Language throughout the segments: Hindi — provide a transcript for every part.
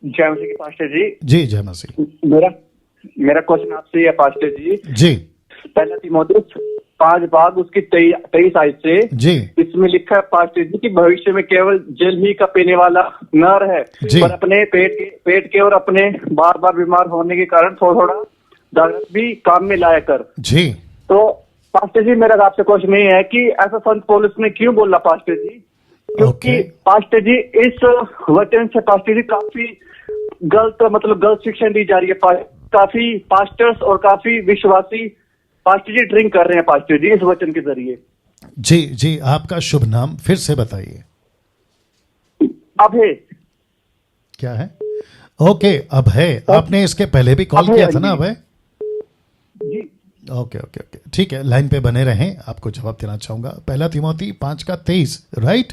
जय मसीह की पास्टर जी। जी जय मसीह। मेरा मेरा क्वेश्चन आपसे है पास्टर जी। जी पहला तीमुथियुस 5 भाग उसकी 23 आयत से जी इसमें लिखा है पास्टर जी कि भविष्य में केवल जल ही का पीने वाला न रहे, जी। पर अपने पेट के और अपने बार बार बीमार होने के कारण थोड़ा थोड़ा दारस भी काम में लाया कर। जी तो पास्टर जी मेरा आपसे क्वेश्चन ये है कि ऐसा संत पौलुस ने क्यों बोला पास्टर जी? क्योंकि ओके। पास्टर जी इस वचन से पास्टर जी काफी गलत शिक्षा दी जा रही है। काफी पास्टर्स और काफी विश्वासी पास्टर जी ड्रिंक कर रहे हैं पास्टर जी इस वचन के जरिए। जी जी, आपका शुभ नाम फिर से बताइए, अभय। क्या है? ओके अभय, आपने इसके पहले भी कॉल अभय, किया था ना जी। अभय? जी ओके ओके ओके, ठीक है, लाइन पे बने रहें, आपको जवाब देना चाहूंगा। पहला तीमुथी 5:23, राइट?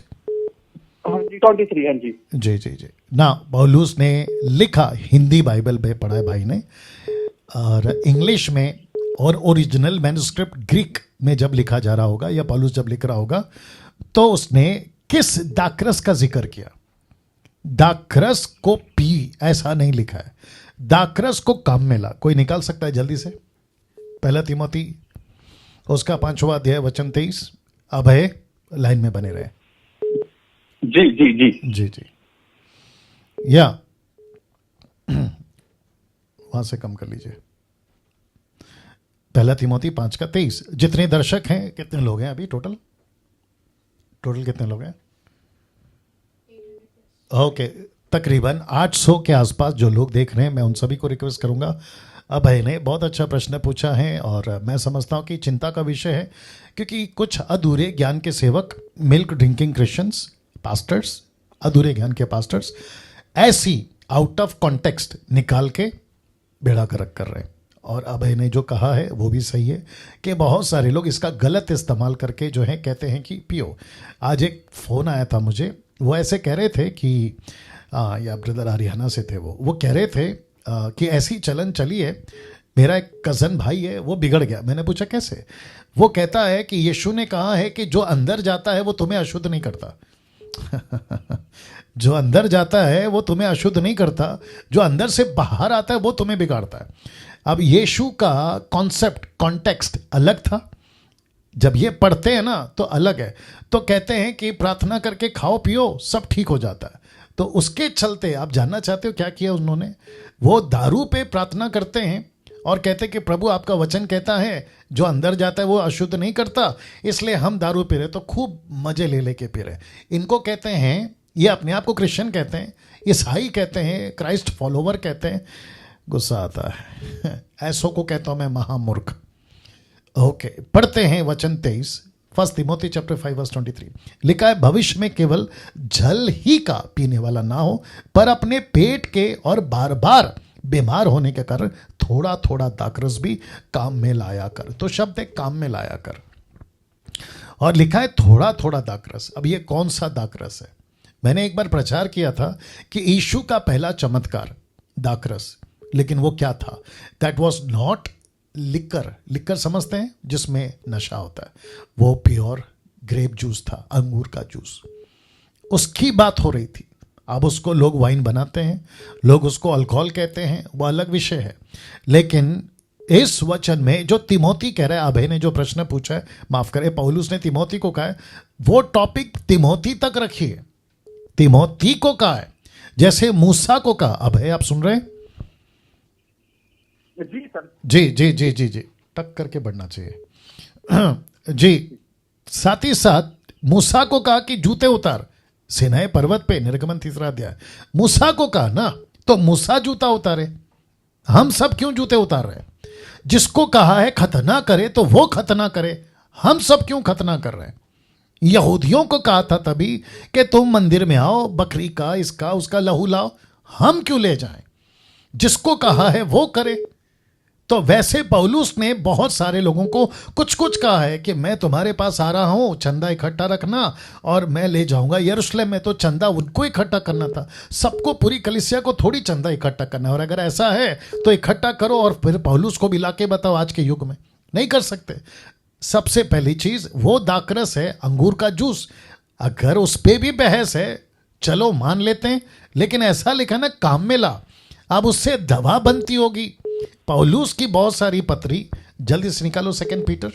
हाँ जी 23 हाँ जी। जी जी जी ना, पौलुस ने लिखा, हिंदी बाइबल में पढ़ा है भाई ने, और इंग्लिश में और ओरिजिनल मैन्युस्क्रिप्ट ग्रीक में जब लिखा जा रहा होगा या पौलुस जब लिख रहा होगा, तो उसने किस दाखरस का जिक्र किया? दाखरस को पी ऐसा नहीं लिखा है, दाखरस को काम में ला। कोई निकाल सकता है जल्दी से? पहला तीमुथी उसका 5वां अध्याय वचन 23। अभय लाइन में बने रहे। जी जी जी जी जी, या वहां से कम कर लीजिए। पहला तीमुथी 5:23। जितने दर्शक हैं, कितने लोग हैं अभी टोटल कितने लोग हैं? ओके, तकरीबन 800 के आसपास जो लोग देख रहे हैं, मैं उन सभी को रिक्वेस्ट करूंगा। अभय ने बहुत अच्छा प्रश्न पूछा है और मैं समझता हूं कि चिंता का विषय है, क्योंकि कुछ अधूरे ज्ञान के सेवक, मिल्क ड्रिंकिंग क्रिश्चियंस, पास्टर्स, अधूरे ज्ञान के पास्टर्स ऐसी आउट ऑफ कॉन्टेक्स्ट निकाल के बेड़ा गर्क कर रहे हैं। और अभय ने जो कहा है वो भी सही है कि बहुत सारे लोग इसका गलत इस्तेमाल करके जो है कहते हैं कि पियो। आज एक फ़ोन आया था मुझे, वो ऐसे कह रहे थे कि या ब्रदर हरियाणा से थे, वो कह रहे थे कि ऐसी चलन चली है, मेरा एक कज़न भाई है वो बिगड़ गया। मैंने पूछा कैसे? वो कहता है कि यीशु ने कहा है कि जो अंदर जाता है वो तुम्हें अशुद्ध नहीं करता। जो अंदर जाता है वो तुम्हें अशुद्ध नहीं करता, जो अंदर से बाहर आता है वो तुम्हें बिगाड़ता है। अब यीशु का कॉन्सेप्ट, कॉन्टेक्स्ट अलग था, जब ये पढ़ते हैं ना तो अलग है। तो कहते हैं कि प्रार्थना करके खाओ पियो सब ठीक हो जाता है। तो उसके चलते आप जानना चाहते हो क्या किया उन्होंने? वो दारू पे प्रार्थना करते हैं और कहते हैं कि प्रभु आपका वचन कहता है जो अंदर जाता है वो अशुद्ध नहीं करता, इसलिए हम दारू पी रहे, तो खूब मजे ले लेके पी रहे। इनको कहते हैं, ये अपने आप को क्रिश्चियन कहते हैं, ईसाई कहते हैं, क्राइस्ट फॉलोवर कहते हैं। गुस्सा आता है ऐसों को कहता हूं मैं महामूर्ख। ओके, पढ़ते हैं वचन 23, फर्स्ट तीमुथी चैप्टर 5 वर्स 23। लिखा है, भविष्य में केवल जल ही का पीने वाला ना हो, पर अपने पेट के और बार बार बीमार होने के कारण थोड़ा थोड़ा दाखरस भी काम में लाया कर। तो शब्द है काम में लाया कर, और लिखा है थोड़ा थोड़ा दाखरस। अब ये कौन सा दाखरस है? मैंने एक बार प्रचार किया था कि यीशु का पहला चमत्कार दाखरस, लेकिन वो क्या था? That was not liquor. Liquor समझते हैं जिसमें नशा होता है, वो प्योर ग्रेप जूस था, अंगूर का जूस, उसकी बात हो रही थी। अब उसको लोग वाइन बनाते हैं, लोग उसको अल्कोहल कहते हैं, वो अलग विषय है। लेकिन इस वचन में जो तीमुथी कह रहा है, अभय ने जो प्रश्न पूछा है, माफ करें पौलुस ने तीमुथी को कहा है, वो टॉपिक तीमुथी तक रखिए। तीमुथी को कहा है जैसे मूसा को कहा। अभय आप सुन रहे हैं? जी सर। जी जी जी जी जी, टक करके बढ़ना चाहिए जी। साथ ही साथ मूसा को कहा कि जूते उतार, सिनाई पर्वत पे, निर्गमन 3 अध्याय। मूसा को कहा ना, तो मूसा जूता उतारे, हम सब क्यों जूते उतार रहे हैं? जिसको कहा है खतना करे तो वो खतना करे, हम सब क्यों खतना कर रहे हैं? यहूदियों को कहा था तभी कि तुम मंदिर में आओ, बकरी का, इसका उसका लहू लाओ, हम क्यों ले जाएं? जिसको कहा है वो करे। तो वैसे पौलुस ने बहुत सारे लोगों को कुछ कुछ कहा है कि मैं तुम्हारे पास आ रहा हूं, चंदा इकट्ठा रखना और मैं ले जाऊंगा यरूशलेम में। तो चंदा उनको इकट्ठा करना था, सबको, पूरी कलीसिया को थोड़ी चंदा इकट्ठा करना है। और अगर ऐसा है तो इकट्ठा करो और फिर पौलुस को भी लाके बताओ। आज के युग में नहीं कर सकते। सबसे पहली चीज वो दाखरस है, अंगूर का जूस। अगर उस पर भी बहस है चलो मान लेते हैं, लेकिन ऐसा लिखा ना काम में ला, अब उससे दवा बनती होगी। पौलुस की बहुत सारी पत्री, जल्दी से निकालो 2 Peter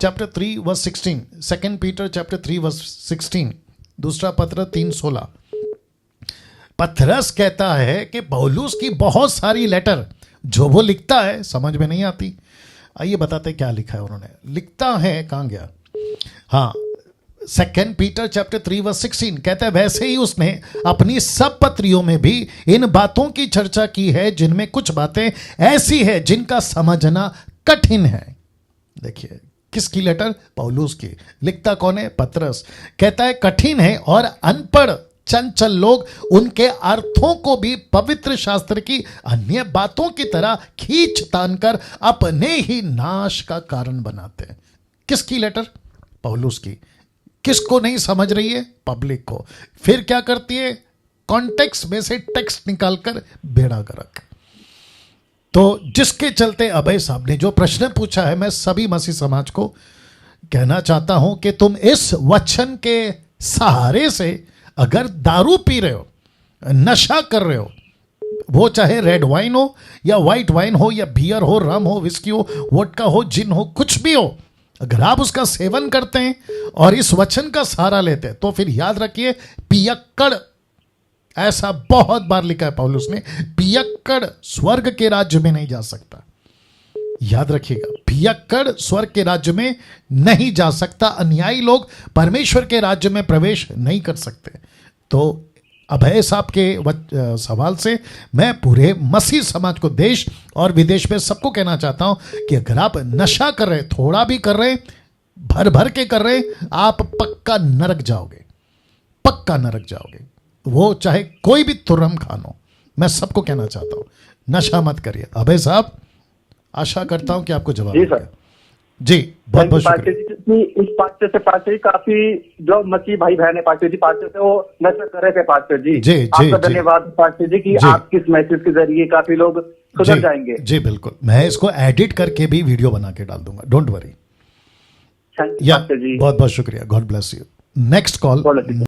chapter 3 verse 16, 2 Peter chapter 3 verse 16, दूसरा पत्र 3:16। पतरस कहता है कि पौलुस की बहुत सारी लेटर जो वो लिखता है समझ में नहीं आती। आइए बताते क्या लिखा है उन्होंने। लिखता है, कहां गया, हाँ 2 पीटर चैप्टर 3 वर्स 16 कहता है, वैसे ही उसने अपनी सब पत्रियों में भी इन बातों की चर्चा की है जिनमें कुछ बातें ऐसी है जिनका समझना कठिन है। देखिए किसकी लेटर, पौलुस की। लिखता कौन है, पतरस। कहता है कठिन है और अनपढ़ चंचल लोग उनके अर्थों को भी पवित्र शास्त्र की अन्य बातों की तरह खींच तान कर अपने ही नाश का कारण बनाते हैं। किसकी लेटर, पौलुस की। किसको नहीं समझ रही है, पब्लिक को। फिर क्या करती है, कॉन्टेक्स्ट में से टेक्स्ट निकालकर बेड़ा गर्क। तो जिसके चलते अभय साहब ने जो प्रश्न पूछा है, मैं सभी मसीह समाज को कहना चाहता हूं कि तुम इस वचन के सहारे से अगर दारू पी रहे हो, नशा कर रहे हो, वो चाहे रेड वाइन हो या व्हाइट वाइन हो या बियर हो, रम हो, विस्की हो, वोडका हो, जिन हो, कुछ भी हो, अगर आप उसका सेवन करते हैं और इस वचन का सहारा लेते हैं तो फिर याद रखिए पियक्कड़, ऐसा बहुत बार लिखा है पौलुस ने, पियक्कड़ स्वर्ग के राज्य में नहीं जा सकता। याद रखिएगा, पियक्कड़ स्वर्ग के राज्य में नहीं जा सकता। अन्यायी लोग परमेश्वर के राज्य में प्रवेश नहीं कर सकते। तो अभय साहब के सवाल से मैं पूरे मसीह समाज को, देश और विदेश में सबको कहना चाहता हूं कि अगर आप नशा कर रहे, थोड़ा भी कर रहे, भर भर के कर रहे, आप पक्का नरक जाओगे, पक्का नरक जाओगे। वो चाहे कोई भी तुर्रम खान हो। मैं सबको कहना चाहता हूं नशा मत करिए। अभय साहब, आशा करता हूं कि आपको जवाब जी सर। जी बहुत बहुत शुक्रिया। इस पास्टर से पास्टर जी काफी जो मसीह भाई बहन है पास्टर जी, पास्टर से वो नशा कर रहे थे पास्टर जी। जी आपका धन्यवाद पास्टर जी कि आपके इस मैसेज के जरिए काफी लोग सुधर जाएंगे। जी बिल्कुल, मैं इसको एडिट करके भी वीडियो बना के डाल दूंगा, डोंट वरी। पास्टर जी बहुत बहुत शुक्रिया, God bless you. Next call.